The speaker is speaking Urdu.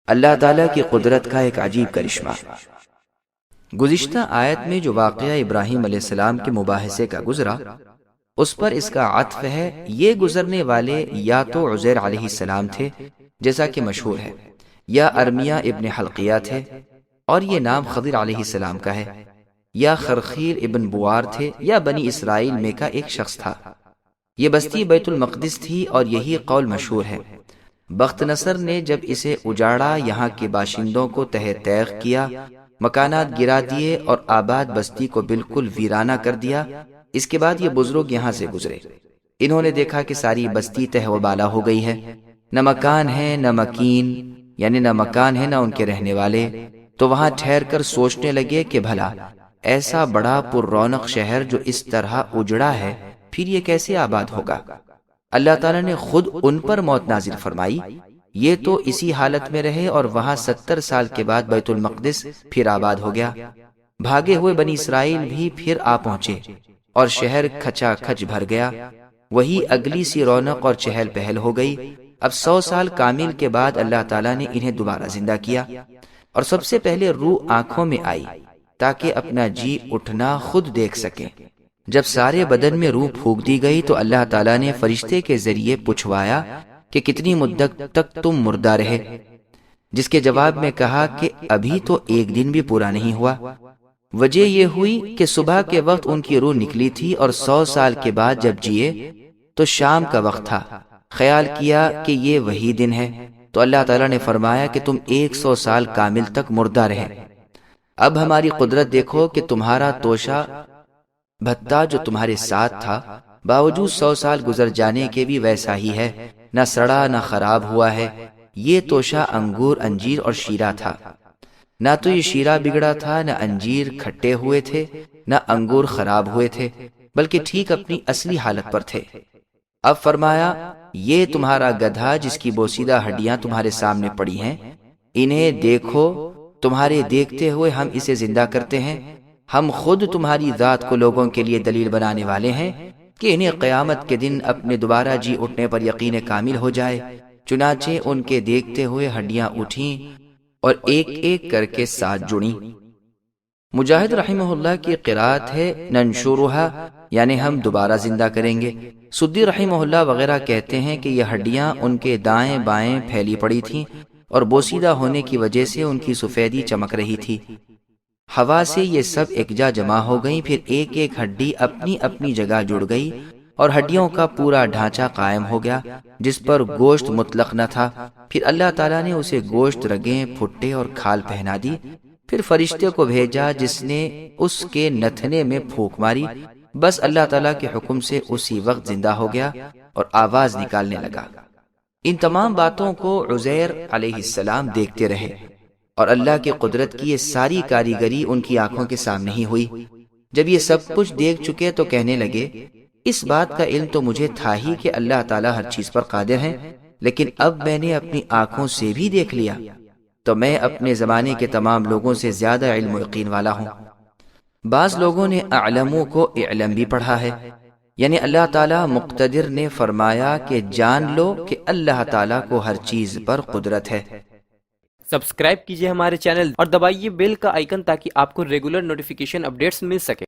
اللہ تعالیٰ کی قدرت کا ایک عجیب کرشمہ۔ گزشتہ آیت میں جو واقعہ ابراہیم علیہ السلام کے مباحثے کا گزرا، اس پر اس کا عطف ہے۔ یہ گزرنے والے یا تو عزیر علیہ السلام تھے جیسا کہ مشہور ہے، یا ارمیہ ابن حلقیہ تھے اور یہ نام خضر علیہ السلام کا ہے، یا خرخیل ابن بوار تھے، یا بنی اسرائیل میں کا ایک شخص تھا۔ یہ بستی بیت المقدس تھی اور یہی قول مشہور ہے۔ بخت نصر نے جب اسے اجاڑا، یہاں کے باشندوں کو تہہ تیغ کیا، مکانات گرا دیے اور آباد بستی کو بالکل ویرانہ کر دیا۔ اس کے بعد یہ بزرگ یہاں سے گزرے۔ انہوں نے دیکھا کہ ساری بستی تہہ و بالا ہو گئی ہے، نہ مکان ہے نہ مکین، یعنی نہ مکان ہے نہ ان کے رہنے والے۔ تو وہاں ٹھہر کر سوچنے لگے کہ بھلا ایسا بڑا پر رونق شہر جو اس طرح اجڑا ہے، پھر یہ کیسے آباد ہوگا؟ اللہ تعالیٰ نے خود ان پر موت نازل فرمائی۔ یہ تو اسی حالت میں رہے اور وہاں 70 سال کے بعد بیت المقدس پھر آباد ہو گیا۔ بھاگے ہوئے بنی اسرائیل بھی پھر آ پہنچے اور شہر کھچا کھچ بھر گیا۔ وہی اگلی سی رونق اور چہل پہل ہو گئی۔ اب 100 سال کامل کے بعد اللہ تعالیٰ نے انہیں دوبارہ زندہ کیا، اور سب سے پہلے روح آنکھوں میں آئی تاکہ اپنا جی اٹھنا خود دیکھ سکیں۔ جب سارے بدن میں روح پھونک دی گئی تو اللہ تعالیٰ نے فرشتے کے ذریعے پوچھوایا کہ کتنی مدت تک تم مردہ رہے، جس کے جواب میں کہا کہ ابھی تو ایک دن بھی پورا نہیں ہوا۔ وجہ یہ ہوئی کہ صبح کے وقت ان کی روح نکلی تھی اور 100 سال کے بعد جب جیے تو شام کا وقت تھا۔ خیال کیا کہ یہ وہی دن ہے، تو اللہ تعالیٰ نے فرمایا کہ تم 100 سال کامل تک مردہ رہے۔ اب ہماری قدرت دیکھو کہ تمہارا توشہ بھتہ جو تمہارے ساتھ تھا، باوجود 100 سال گزر جانے کے بھی ویسا ہی ہے، نہ سڑا نہ خراب ہوا ہے۔ یہ توشہ انگور، انجیر اور شیرہ تھا۔ نہ تو یہ شیرہ بگڑا تھا، نہ انجیر کھٹے ہوئے تھے، نہ انگور خراب ہوئے تھے، بلکہ ٹھیک اپنی اصلی حالت پر تھے۔ اب فرمایا، یہ تمہارا گدھا جس کی بوسیدہ ہڈیاں تمہارے سامنے پڑی ہیں، انہیں دیکھو، تمہارے دیکھتے ہوئے ہم اسے زندہ کرتے ہیں۔ ہم خود تمہاری ذات کو لوگوں کے لیے دلیل بنانے والے ہیں کہ انہیں قیامت کے دن اپنے دوبارہ جی اٹھنے پر یقین کامل ہو جائے۔ چنانچہ ان کے دیکھتے ہوئے ہڈیاں اٹھیں اور ایک ایک کر کے ساتھ جڑیں۔ مجاہد رحمہ اللہ کی قرات ہے ننشرھا، یعنی ہم دوبارہ زندہ کریں گے۔ سدی رحمہ اللہ وغیرہ کہتے ہیں کہ یہ ہڈیاں ان کے دائیں بائیں پھیلی پڑی تھیں اور بوسیدہ ہونے کی وجہ سے ان کی سفیدی چمک رہی تھی۔ ہوا سے یہ سب یکجا جمع ہو گئیں، پھر ایک ایک ہڈی اپنی اپنی جگہ جڑ گئی اور ہڈیوں کا پورا ڈھانچہ قائم ہو گیا جس پر گوشت مطلق نہ تھا۔ پھر اللہ تعالیٰ نے اسے گوشت، رگیں، پھٹے اور کھال پہنا دی۔ پھر فرشتے کو بھیجا جس نے اس کے نتھنے میں پھونک ماری، بس اللہ تعالیٰ کے حکم سے اسی وقت زندہ ہو گیا اور آواز نکالنے لگا۔ ان تمام باتوں کو عزیر علیہ السلام دیکھتے رہے اور اللہ کی قدرت کی یہ ساری کاریگری ان کی آنکھوں کے سامنے ہی ہوئی۔ جب یہ سب کچھ دیکھ چکے تو کہنے لگے، اس بات کا علم تو مجھے تھا ہی کہ اللہ تعالیٰ ہر چیز پر قادر ہے، لیکن اب میں نے اپنی آنکھوں سے بھی دیکھ لیا، تو میں اپنے زمانے کے تمام لوگوں سے زیادہ علم و یقین والا ہوں۔ بعض لوگوں نے اعلمو کو اعلم بھی پڑھا ہے، یعنی اللہ تعالیٰ مقتدر نے فرمایا کہ جان لو کہ اللہ تعالیٰ کو ہر چیز پر قدرت ہے۔ سبسکرائب کیجئے ہمارے چینل اور دبائیے بیل کا آئیکن تاکہ آپ کو ریگولر نوٹیفیکیشن اپڈیٹس مل سکے۔